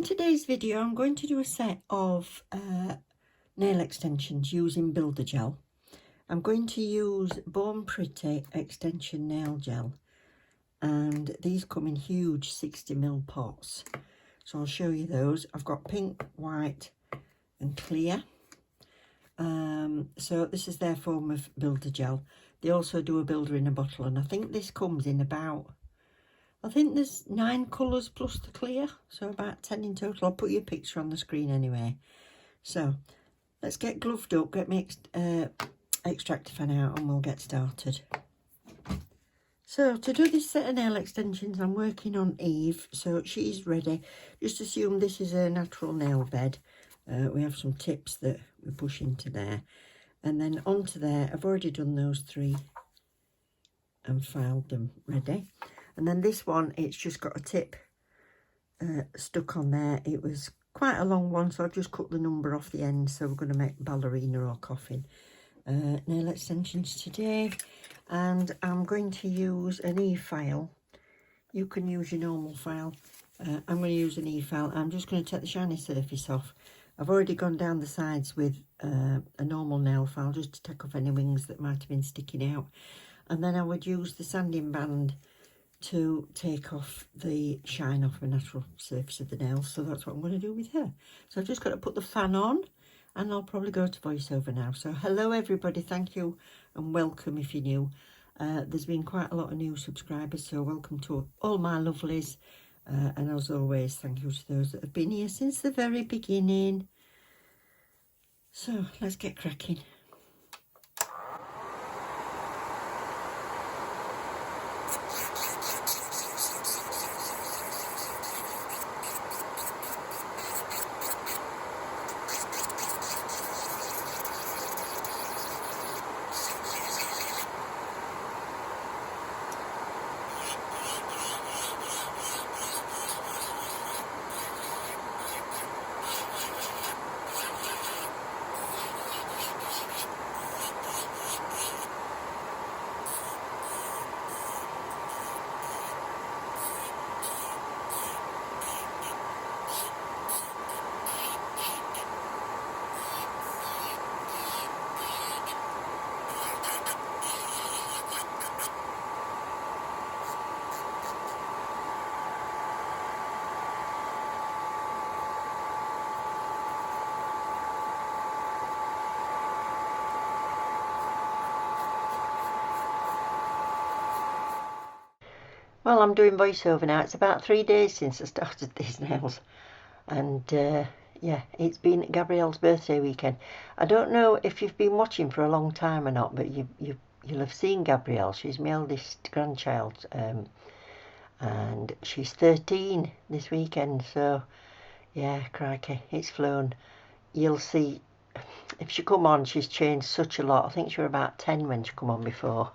today's video, I'm going to do a set of nail extensions using Builder Gel. I'm going to use Born Pretty extension nail gel, and these come in huge 60ml pots. So I'll show you those. I've got pink, white and clear. So this is their form of Builder Gel. They also do a builder in a bottle, and I think this comes in about, I think there's 9 colours plus the clear, so about 10 in total. I'll put you a picture on the screen anyway. So let's get gloved up, get my extractor fan out, and we'll get started. So to do this set of nail extensions, I'm working on Eve, so she's ready. Just assume this is a natural nail bed. We have some tips that we push into there, and then onto there I've already done those 3 and filed them ready. And then this one, it's just got a tip stuck on there. It was quite a long one, so I've just cut the number off the end. So we're going to make ballerina or coffin nail extensions today. And I'm going to use an E-file. You can use your normal file. I'm going to use an E-file. I'm just going to take the shiny surface off. I've already gone down the sides with a normal nail file just to take off any wings that might have been sticking out. And then I would use the sanding band to take off the shine off the natural surface of the nail. So that's what I'm going to do with her. So I've just got to put the fan on, and I'll probably go to voiceover now. So hello everybody, thank you and welcome if you're new. There's been quite a lot of new subscribers, so welcome to all my lovelies. And as always, thank you to those that have been here since the very beginning. So let's get cracking. Well, I'm doing voiceover now. It's about 3 days since I started these nails, and yeah, it's been Gabrielle's birthday weekend. I don't know if you've been watching for a long time or not, but you'll have seen Gabrielle. She's my eldest grandchild, and she's 13 this weekend. So yeah, crikey, it's flown. You'll see if she come on, she's changed such a lot. I think she was about 10 when she come on before.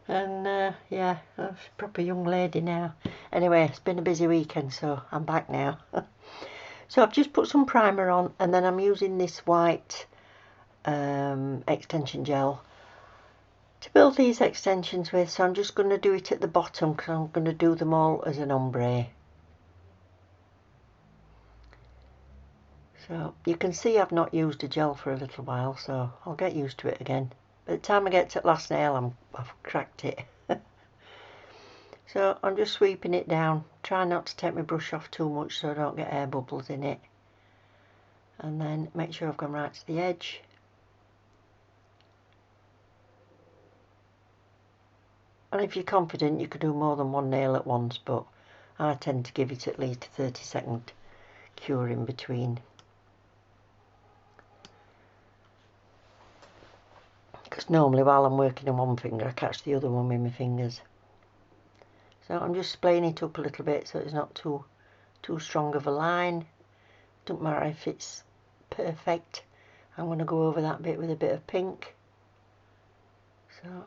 And yeah, she's a proper young lady now. Anyway, it's been a busy weekend, so I'm back now. So I've just put some primer on, and then I'm using this white extension gel to build these extensions with. So I'm just going to do it at the bottom because I'm going to do them all as an ombre. So you can see I've not used a gel for a little while, so I'll get used to it again. By the time I get to the last nail, I've cracked it. So I'm just sweeping it down. Try not to take my brush off too much so I don't get air bubbles in it. And then make sure I've gone right to the edge. And if you're confident, you could do more than one nail at once, but I tend to give it at least a 30-second cure in between. Because normally while I'm working on one finger, I catch the other one with my fingers. So I'm just splaying it up a little bit so it's not too strong of a line. Don't matter if it's perfect. I'm going to go over that bit with a bit of pink. So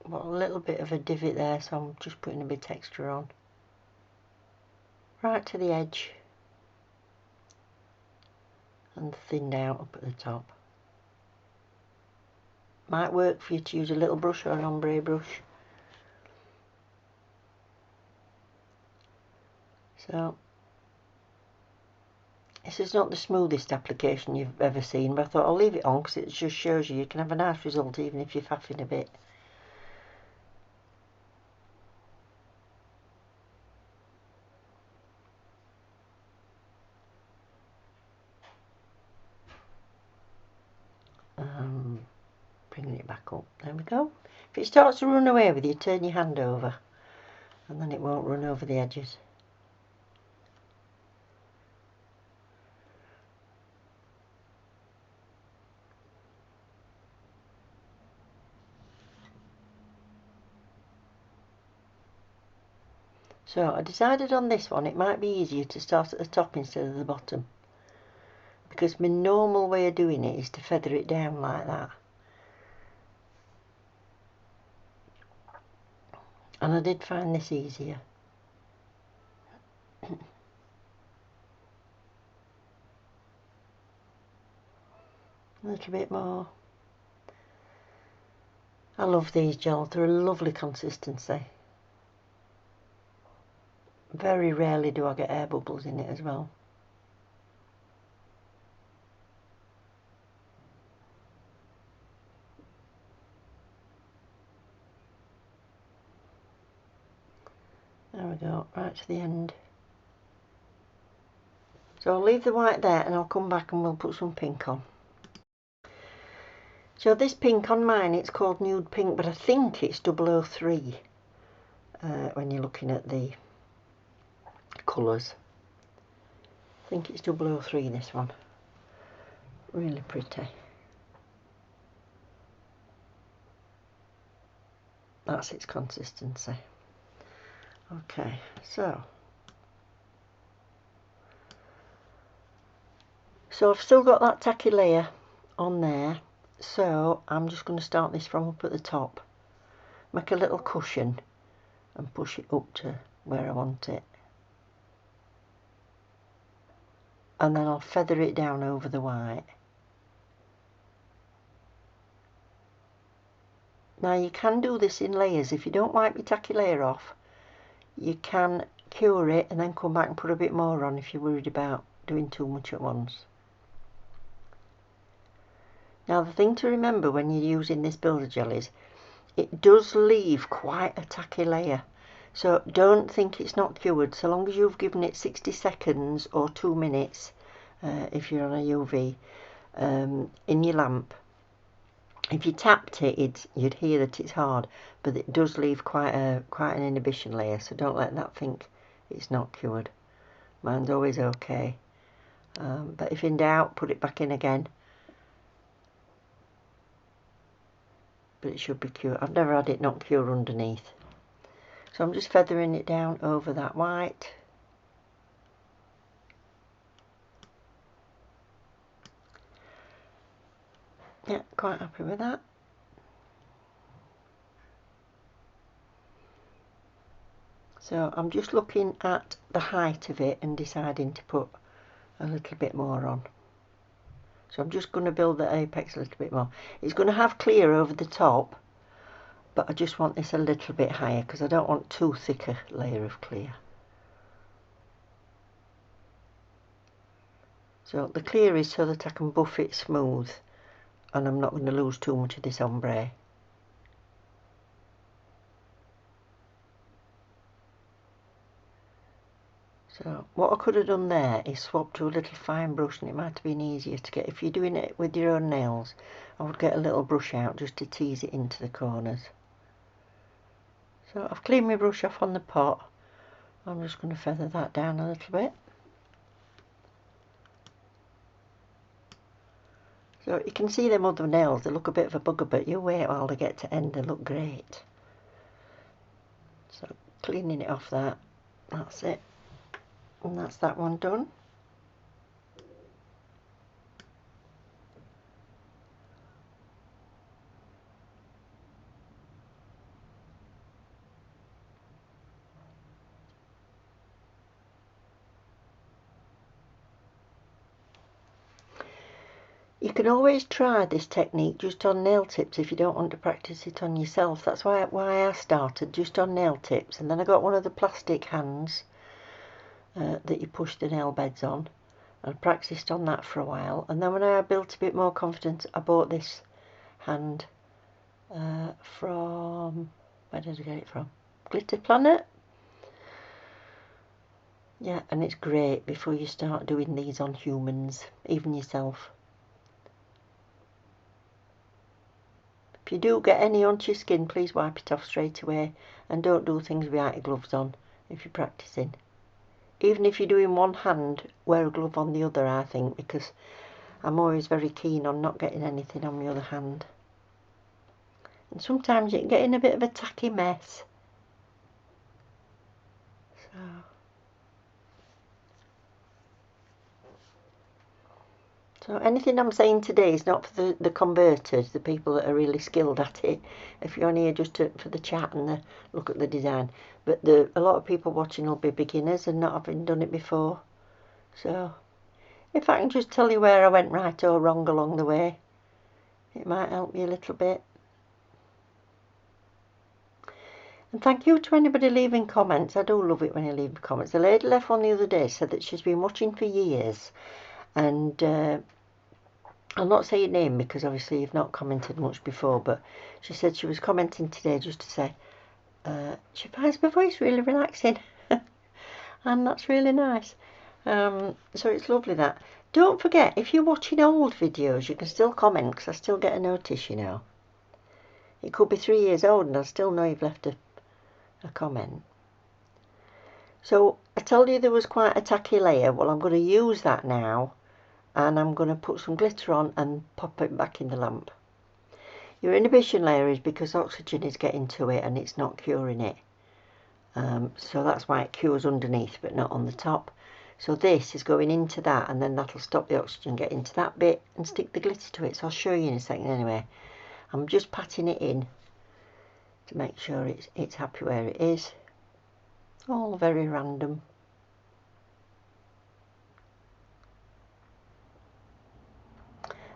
I've got a little bit of a divot there, so I'm just putting a bit extra on. Right to the edge. And thinned out up at the top. Might work for you to use a little brush or an ombre brush. So This is not the smoothest application you've ever seen, but I thought I'll leave it on because it just shows you can have a nice result even if you're faffing a bit. Bringing it back up. There we go. If it starts to run away with you, turn your hand over and then it won't run over the edges. So I decided on this one it might be easier to start at the top instead of the bottom, because my normal way of doing it is to feather it down like that. And I did find this easier. A little bit more. I love these gels, they're a lovely consistency. Very rarely do I get air bubbles in it as well. There we go, right to the end. So I'll leave the white there and I'll come back and we'll put some pink on. So this pink on mine, it's called Nude Pink, but I think it's 003 when you're looking at the colours. I think it's 003 this one. Really pretty. That's its consistency. Okay, so I've still got that tacky layer on there, so I'm just going to start this from up at the top, make a little cushion and push it up to where I want it, and then I'll feather it down over the white. Now you can do this in layers. If you don't wipe your tacky layer off, you can cure it and then come back and put a bit more on if you're worried about doing too much at once. Now the thing to remember when you're using this builder gel is it does leave quite a tacky layer, so don't think it's not cured so long as you've given it 60 seconds or 2 minutes if you're on a UV in your lamp. If you tapped it, you'd hear that it's hard, but it does leave quite an inhibition layer, so don't let that think it's not cured. Mine's always okay, but if in doubt, put it back in again. But it should be cured. I've never had it not cure underneath. So I'm just feathering it down over that white. Yeah, quite happy with that. So I'm just looking at the height of it and deciding to put a little bit more on. So I'm just going to build the apex a little bit more. It's going to have clear over the top, but I just want this a little bit higher because I don't want too thick a layer of clear. So the clear is so that I can buff it smooth and I'm not going to lose too much of this ombre. So what I could have done there is swap to a little fine brush, and it might have been easier to get, if you're doing it with your own nails, I would get a little brush out just to tease it into the corners. So I've cleaned my brush off on the pot. I'm just going to feather that down a little bit. So you can see them other nails, they look a bit of a bugger, but you wait while they get to end, they look great. So cleaning it off that, that's it. And that's that one done. You can always try this technique just on nail tips if you don't want to practice it on yourself. That's why I started just on nail tips, and then I got one of the plastic hands that you push the nail beds on, I practiced on that for a while, and then when I built a bit more confidence, I bought this hand from, where did I get it from? Glitter Planet. Yeah, and it's great before you start doing these on humans, even yourself. If you do get any onto your skin, please wipe it off straight away, and don't do things without your gloves on if you're practicing. Even if you're doing one hand, wear a glove on the other, I think, because I'm always very keen on not getting anything on my other hand. And sometimes you can get in a bit of a tacky mess. So anything I'm saying today is not for the converters, the people that are really skilled at it. If you're on here just for the chat and the look at the design. But a lot of people watching will be beginners and not having done it before. So if I can just tell you where I went right or wrong along the way, it might help you a little bit. And thank you to anybody leaving comments. I do love it when you leave comments. The lady left one the other day, said that she's been watching for years, and I'll not say your name because obviously you've not commented much before, but she said she was commenting today just to say she finds my voice really relaxing and that's really nice. So it's lovely that. Don't forget, if you're watching old videos, you can still comment because I still get a notice, you know. It could be 3 years old and I still know you've left a comment. So I told you there was quite a tacky layer. Well, I'm going to use that now, and I'm going to put some glitter on and pop it back in the lamp. Your inhibition layer is because oxygen is getting to it and it's not curing it. So that's why it cures underneath but not on the top. So this is going into that, and then that'll stop the oxygen getting to that bit and stick the glitter to it. So I'll show you in a second anyway. I'm just patting it in to make sure it's happy where it is. All very random.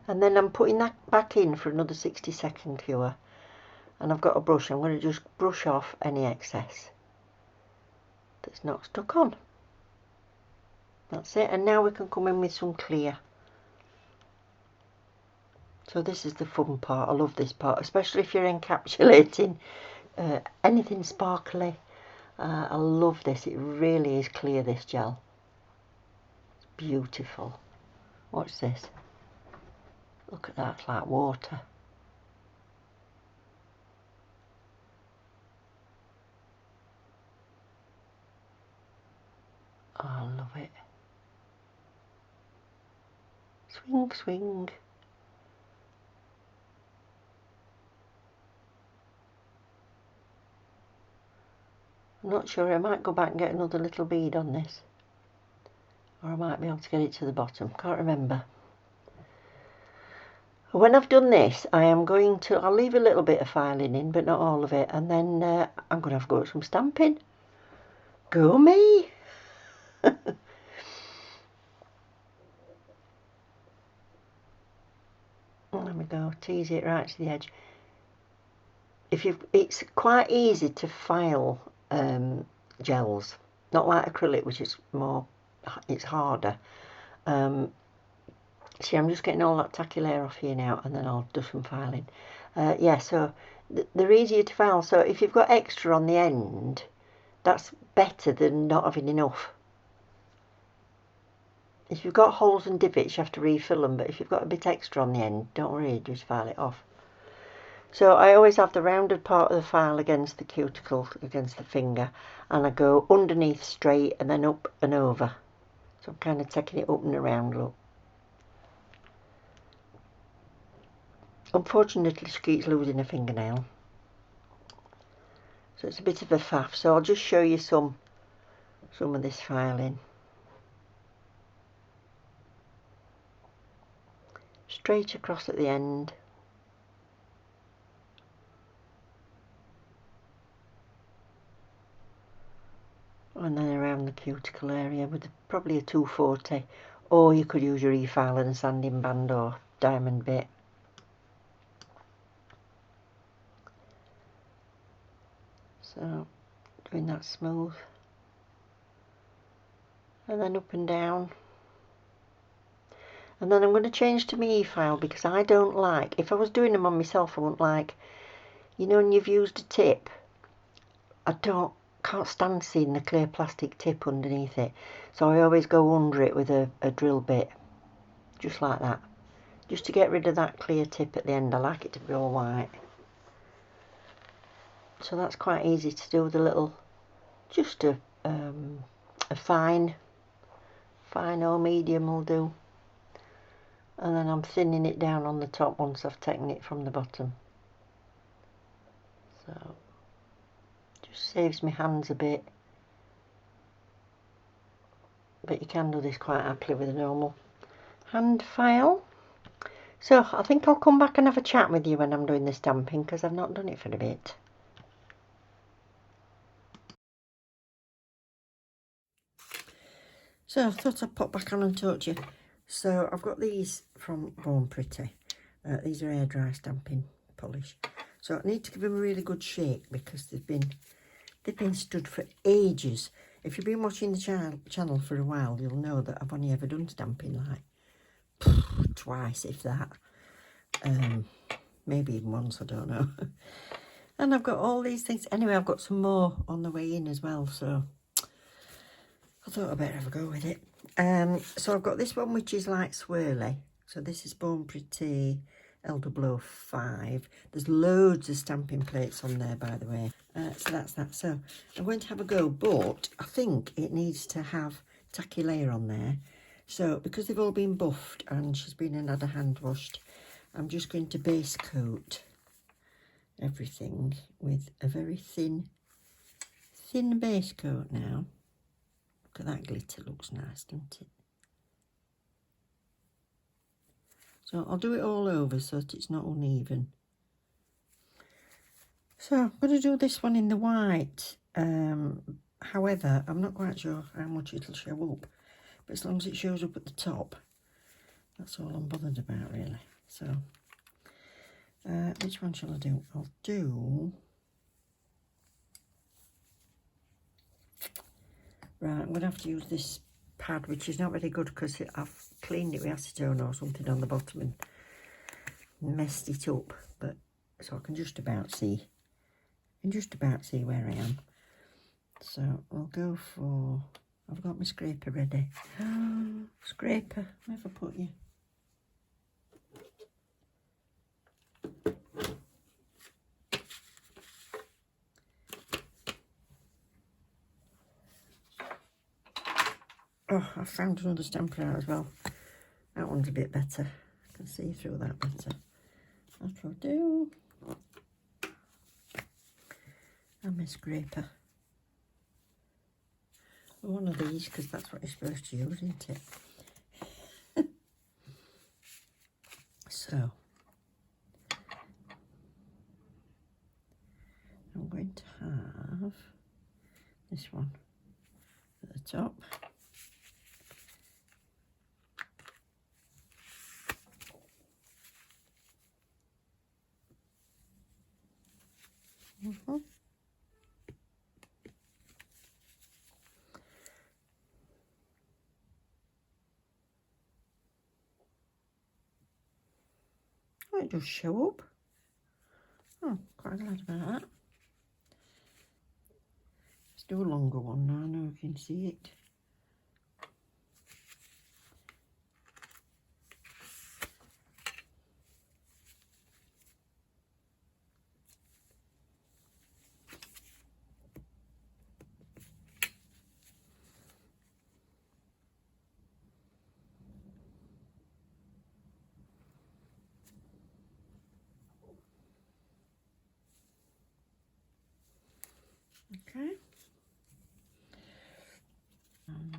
And then I'm putting that back in for another 60-second cure. And I've got a brush. I'm going to just brush off any excess that's not stuck on. That's it. And now we can come in with some clear. So this is the fun part. I love this part, especially if you're encapsulating anything sparkly. I love this. It really is clear, this gel. It's beautiful. Watch this. Look at that. It's like water. Oh, I love it. Swing, swing. I'm not sure. I might go back and get another little bead on this. Or I might be able to get it to the bottom. Can't remember. When I've done this, I am going to, I'll leave a little bit of filing in, but not all of it. And then I'm going to have to go at some stamping. Go me! There we go. Tease it right to the edge. It's quite easy to file gels. Not like acrylic, which is it's harder. See, I'm just getting all that tacky layer off here now, and then I'll do some filing. Yeah, so they're easier to file. So if you've got extra on the end, that's better than not having enough. If you've got holes and divots, you have to refill them, but if you've got a bit extra on the end, don't worry, just file it off. So I always have the rounded part of the file against the cuticle, against the finger, and I go underneath straight and then up and over. So I'm kind of taking it up and around, look. Unfortunately, she keeps losing a fingernail. So it's a bit of a faff. So I'll just show you some of this filing. Straight across at the end. And then around the cuticle area with probably a 240. Or you could use your e-file and a sanding band or diamond bit. So doing that smooth. And then up and down. And then I'm going to change to my e-file because I don't like, if I was doing them on myself, I wouldn't like, you know, when you've used a tip, can't stand seeing the clear plastic tip underneath it. So I always go under it with a drill bit, just like that. Just to get rid of that clear tip at the end. I like it to be all white. So that's quite easy to do with a little, just a fine or medium will do. And then I'm thinning it down on the top once I've taken it from the bottom. So, just saves my hands a bit. But you can do this quite happily with a normal hand file. So, I think I'll come back and have a chat with you when I'm doing the stamping, because I've not done it for a bit. So, I thought I'd pop back on and talk to you. So, I've got these from Born Pretty. These are air dry stamping polish. So, I need to give them a really good shake because they've been stood for ages. If you've been watching the channel for a while, you'll know that I've only ever done stamping like twice, if that. Maybe even once, I don't know. And I've got all these things. Anyway, I've got some more on the way in as well, so I thought I'd better have a go with it. So I've got this one which is like swirly. So this is Born Pretty Elder 5. There's loads of stamping plates on there, by the way. So that's that. So I'm going to have a go, but I think it needs to have tacky layer on there. So because they've all been buffed and she's been and had a hand washed, I'm just going to base coat everything with a very thin base coat now. Look at that glitter, looks nice, doesn't it? So I'll do it all over so that it's not uneven. So I'm going to do this one in the white. However, I'm not quite sure how much it'll show up. But as long as it shows up at the top, that's all I'm bothered about, really. So, which one shall I do? I'll do... Right, I'm going to have to use this pad, which is not very good because I've cleaned it with acetone or something on the bottom and messed it up. But so I can just about see where I am. So I'll go for... I've got my scraper ready. Scraper, where have I put you? Oh, I found another stamper out as well. That one's a bit better. I can see through that better. That's what I'll do. And my scraper. One of these, because that's what you're supposed to use, isn't it? So, I'm going to have this one at the top. Oh, it does show up. Oh, quite glad about that. Let's do a longer one now. I know you can see it. Okay. And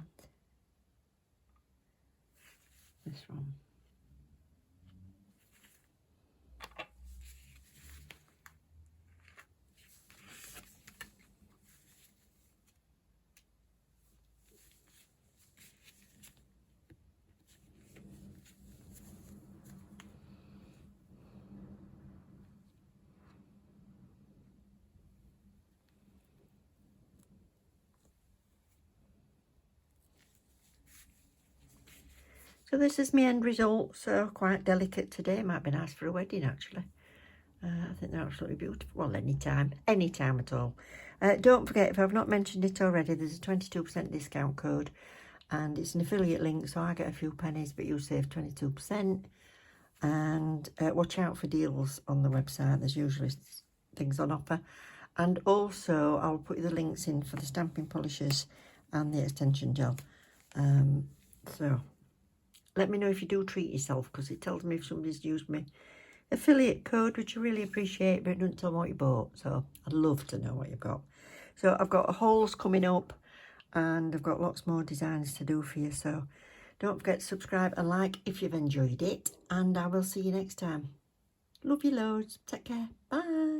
this one. So this is my end result. So quite delicate today. Might be nice for a wedding actually. I think they're absolutely beautiful. Well, anytime at all. Don't forget, if I've not mentioned it already, there's a 22% discount code, and it's an affiliate link, so I get a few pennies, but you save 22%. And watch out for deals on the website. There's usually things on offer. And also, I'll put the links in for the stamping polishes and the extension gel. So let me know if you do treat yourself, because it tells me if somebody's used my affiliate code, which I really appreciate, but it doesn't tell me what you bought. So I'd love to know what you've got. So I've got hauls coming up, and I've got lots more designs to do for you. So don't forget to subscribe and like if you've enjoyed it, and I will see you next time. Love you loads. Take care. Bye.